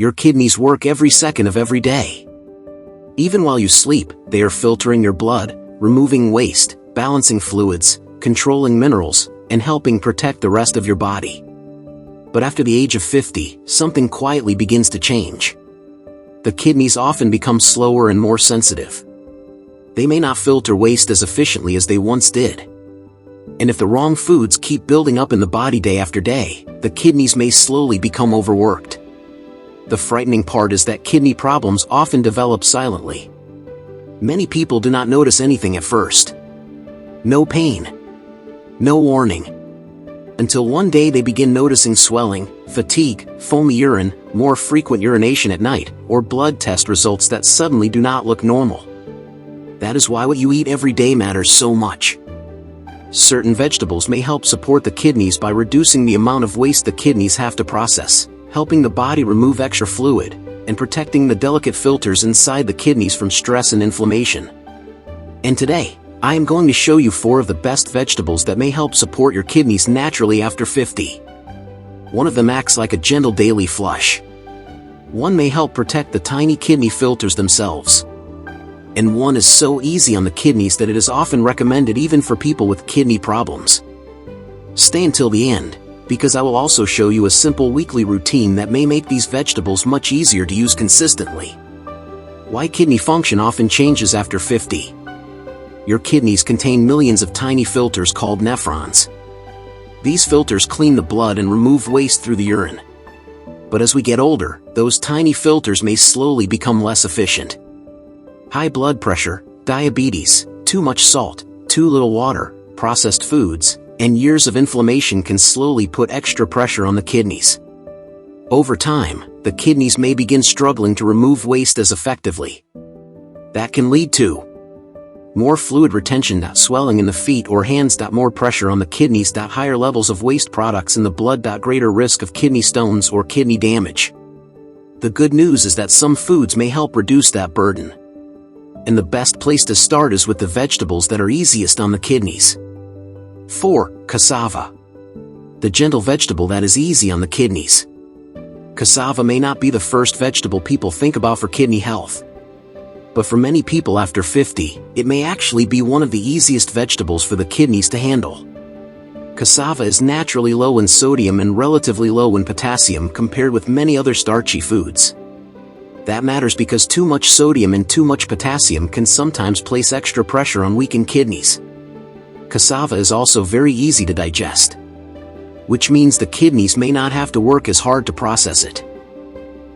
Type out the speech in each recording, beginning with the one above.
Your kidneys work every second of every day. Even while you sleep, they are filtering your blood, removing waste, balancing fluids, controlling minerals, and helping protect the rest of your body. But after the age of 50, something quietly begins to change. The kidneys often become slower and more sensitive. They may not filter waste as efficiently as they once did. And if the wrong foods keep building up in the body day after day, the kidneys may slowly become overworked. The frightening part is that kidney problems often develop silently. Many people do not notice anything at first. No pain. No warning. Until one day they begin noticing swelling, fatigue, foamy urine, more frequent urination at night, or blood test results that suddenly do not look normal. That is why what you eat every day matters so much. Certain vegetables may help support the kidneys by reducing the amount of waste the kidneys have to process, helping the body remove extra fluid, and protecting the delicate filters inside the kidneys from stress and inflammation. And today, I am going to show you 4 of the best vegetables that may help support your kidneys naturally after 50. One of them acts like a gentle daily flush. One may help protect the tiny kidney filters themselves. And one is so easy on the kidneys that it is often recommended even for people with kidney problems. Stay until the end, because I will also show you a simple weekly routine that may make these vegetables much easier to use consistently. Why kidney function often changes after 50. Your kidneys contain millions of tiny filters called nephrons. These filters clean the blood and remove waste through the urine. But as we get older, those tiny filters may slowly become less efficient. High blood pressure, diabetes, too much salt, too little water, processed foods, and years of inflammation can slowly put extra pressure on the kidneys. Over time, the kidneys may begin struggling to remove waste as effectively. That can lead to more fluid retention, swelling in the feet or hands, more pressure on the kidneys, higher levels of waste products in the blood, greater risk of kidney stones or kidney damage. The good news is that some foods may help reduce that burden. And the best place to start is with the vegetables that are easiest on the kidneys. 4. Cassava. The gentle vegetable that is easy on the kidneys. Cassava may not be the first vegetable people think about for kidney health. But for many people after 50, it may actually be one of the easiest vegetables for the kidneys to handle. Cassava is naturally low in sodium and relatively low in potassium compared with many other starchy foods. That matters because too much sodium and too much potassium can sometimes place extra pressure on weakened kidneys. Cassava is also very easy to digest, which means the kidneys may not have to work as hard to process it.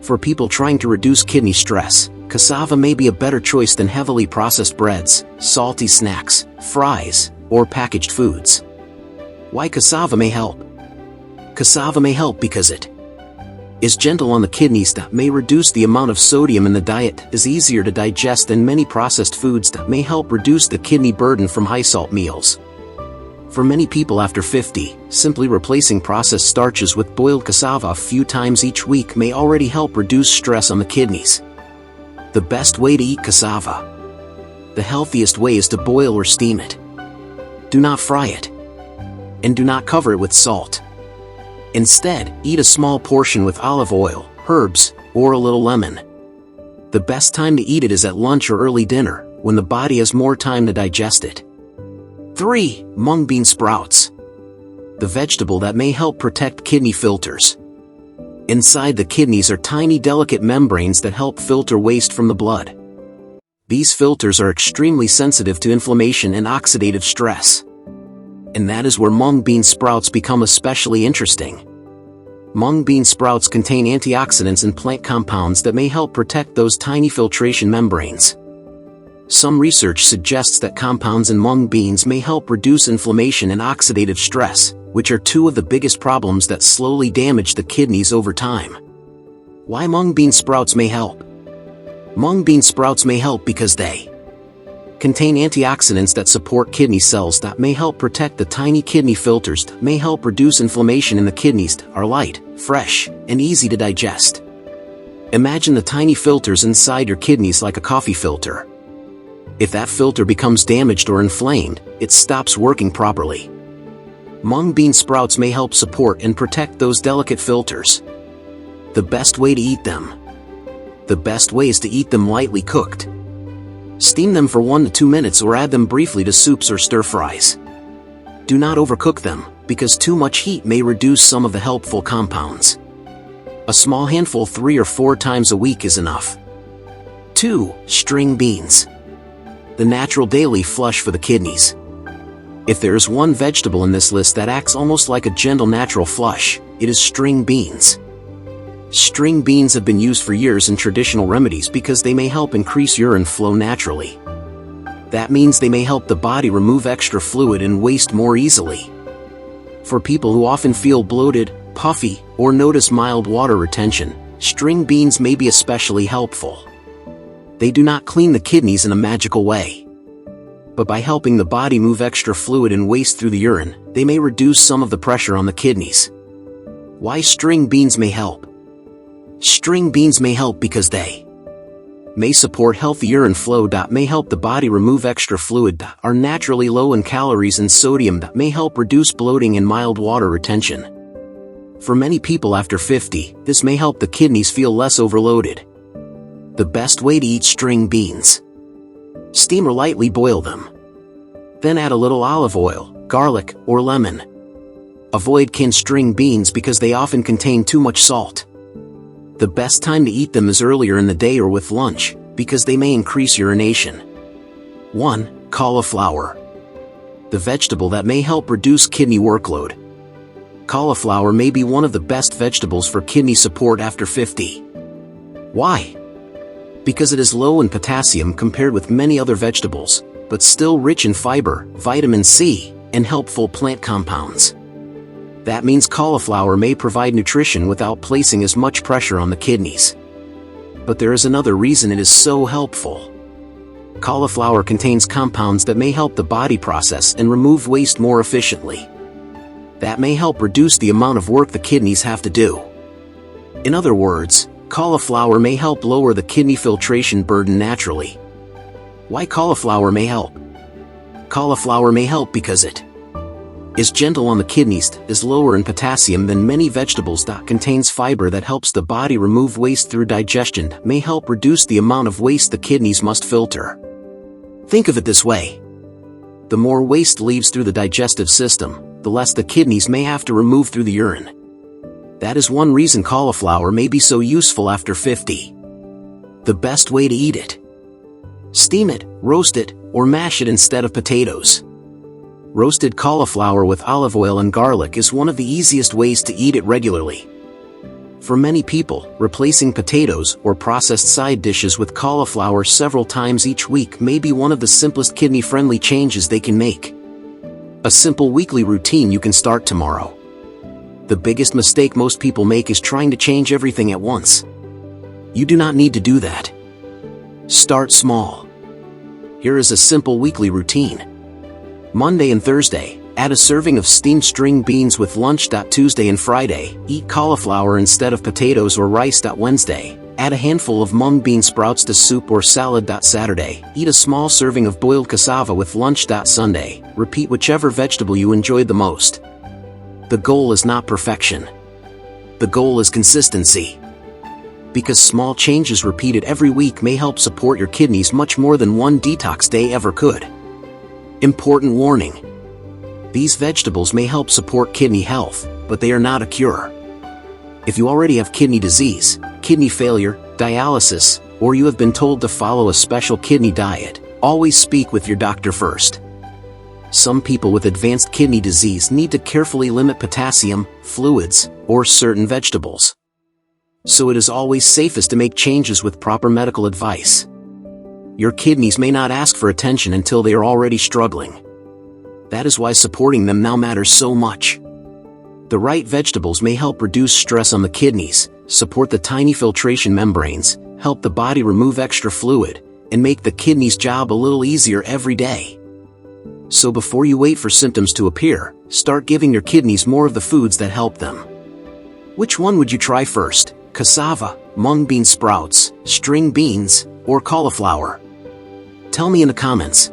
For people trying to reduce kidney stress, cassava may be a better choice than heavily processed breads, salty snacks, fries, or packaged foods. Why cassava may help? Cassava may help because it is gentle on the kidneys, may reduce the amount of sodium in the diet, is easier to digest than many processed foods, may help reduce the kidney burden from high-salt meals. For many people after 50, simply replacing processed starches with boiled cassava a few times each week may already help reduce stress on the kidneys. The best way to eat cassava. The healthiest way is to boil or steam it. Do not fry it. And do not cover it with salt. Instead, eat a small portion with olive oil, herbs, or a little lemon. The best time to eat it is at lunch or early dinner, when the body has more time to digest it. 3. Mung bean sprouts. The vegetable that may help protect kidney filters. Inside the kidneys are tiny delicate membranes that help filter waste from the blood. These filters are extremely sensitive to inflammation and oxidative stress. And that is where mung bean sprouts become especially interesting. Mung bean sprouts contain antioxidants and plant compounds that may help protect those tiny filtration membranes. Some research suggests that compounds in mung beans may help reduce inflammation and oxidative stress, which are 2 of the biggest problems that slowly damage the kidneys over time. Why mung bean sprouts may help? Mung bean sprouts may help because they contain antioxidants that support kidney cells, that may help protect the tiny kidney filters, that may help reduce inflammation in the kidneys, are light, fresh, and easy to digest. Imagine the tiny filters inside your kidneys like a coffee filter. If that filter becomes damaged or inflamed, it stops working properly. Mung bean sprouts may help support and protect those delicate filters. The best way to eat them. The best way is to eat them lightly cooked. Steam them for 1 to 2 minutes or add them briefly to soups or stir-fries. Do not overcook them, because too much heat may reduce some of the helpful compounds. A small handful 3 or 4 times a week is enough. 2. String beans. The natural daily flush for the kidneys. If there is one vegetable in this list that acts almost like a gentle natural flush, it is string beans. String beans have been used for years in traditional remedies because they may help increase urine flow naturally. That means they may help the body remove extra fluid and waste more easily. For people who often feel bloated, puffy, or notice mild water retention, string beans may be especially helpful. They do not clean the kidneys in a magical way. But by helping the body move extra fluid and waste through the urine, they may reduce some of the pressure on the kidneys. Why string beans may help? String beans may help because they may support healthy urine flow. May help the body remove extra fluid. Are naturally low in calories and sodium. May help reduce bloating and mild water retention. For many people after 50, this may help the kidneys feel less overloaded. The best way to eat string beans. Steam or lightly boil them. Then add a little olive oil, garlic, or lemon. Avoid canned string beans because they often contain too much salt. The best time to eat them is earlier in the day or with lunch, because they may increase urination. 1. Cauliflower. The vegetable that may help reduce kidney workload. Cauliflower may be one of the best vegetables for kidney support after 50. Why? Because it is low in potassium compared with many other vegetables, but still rich in fiber, vitamin C, and helpful plant compounds. That means cauliflower may provide nutrition without placing as much pressure on the kidneys. But there is another reason it is so helpful. Cauliflower contains compounds that may help the body process and remove waste more efficiently. That may help reduce the amount of work the kidneys have to do. In other words, cauliflower may help lower the kidney filtration burden naturally. Why cauliflower may help? Cauliflower may help because it is gentle on the kidneys, is lower in potassium than many vegetables, contains fiber that helps the body remove waste through digestion, may help reduce the amount of waste the kidneys must filter. Think of it this way. The more waste leaves through the digestive system, the less the kidneys may have to remove through the urine. That is one reason cauliflower may be so useful after 50. The best way to eat it. Steam it, roast it, or mash it instead of potatoes. Roasted cauliflower with olive oil and garlic is one of the easiest ways to eat it regularly. For many people, replacing potatoes or processed side dishes with cauliflower several times each week may be one of the simplest kidney-friendly changes they can make. A simple weekly routine you can start tomorrow. The biggest mistake most people make is trying to change everything at once. You do not need to do that. Start small. Here is a simple weekly routine. Monday and Thursday, add a serving of steamed string beans with lunch. Tuesday and Friday, eat cauliflower instead of potatoes or rice. Wednesday, add a handful of mung bean sprouts to soup or salad. Saturday, eat a small serving of boiled cassava with lunch. Sunday, repeat whichever vegetable you enjoyed the most. The goal is not perfection. The goal is consistency. Because small changes repeated every week may help support your kidneys much more than one detox day ever could. Important warning. These vegetables may help support kidney health, but they are not a cure. If you already have kidney disease, kidney failure, dialysis, or you have been told to follow a special kidney diet, always speak with your doctor first. Some people with advanced kidney disease need to carefully limit potassium, fluids, or certain vegetables. So it is always safest to make changes with proper medical advice. Your kidneys may not ask for attention until they are already struggling. That is why supporting them now matters so much. The right vegetables may help reduce stress on the kidneys, support the tiny filtration membranes, help the body remove extra fluid, and make the kidneys' job a little easier every day. So before you wait for symptoms to appear, start giving your kidneys more of the foods that help them. Which one would you try first? Cassava, mung bean sprouts, string beans, or cauliflower? Tell me in the comments.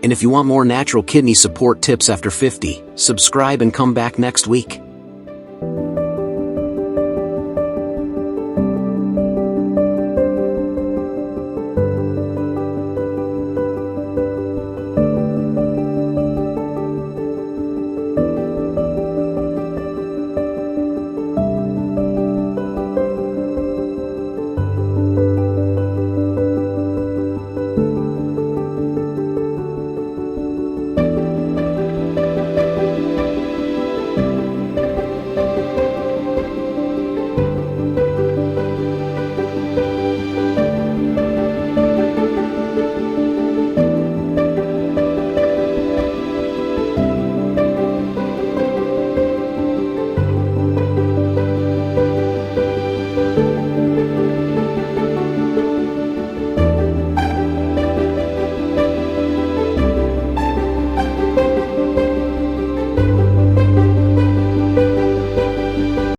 And if you want more natural kidney support tips after 50, subscribe and come back next week.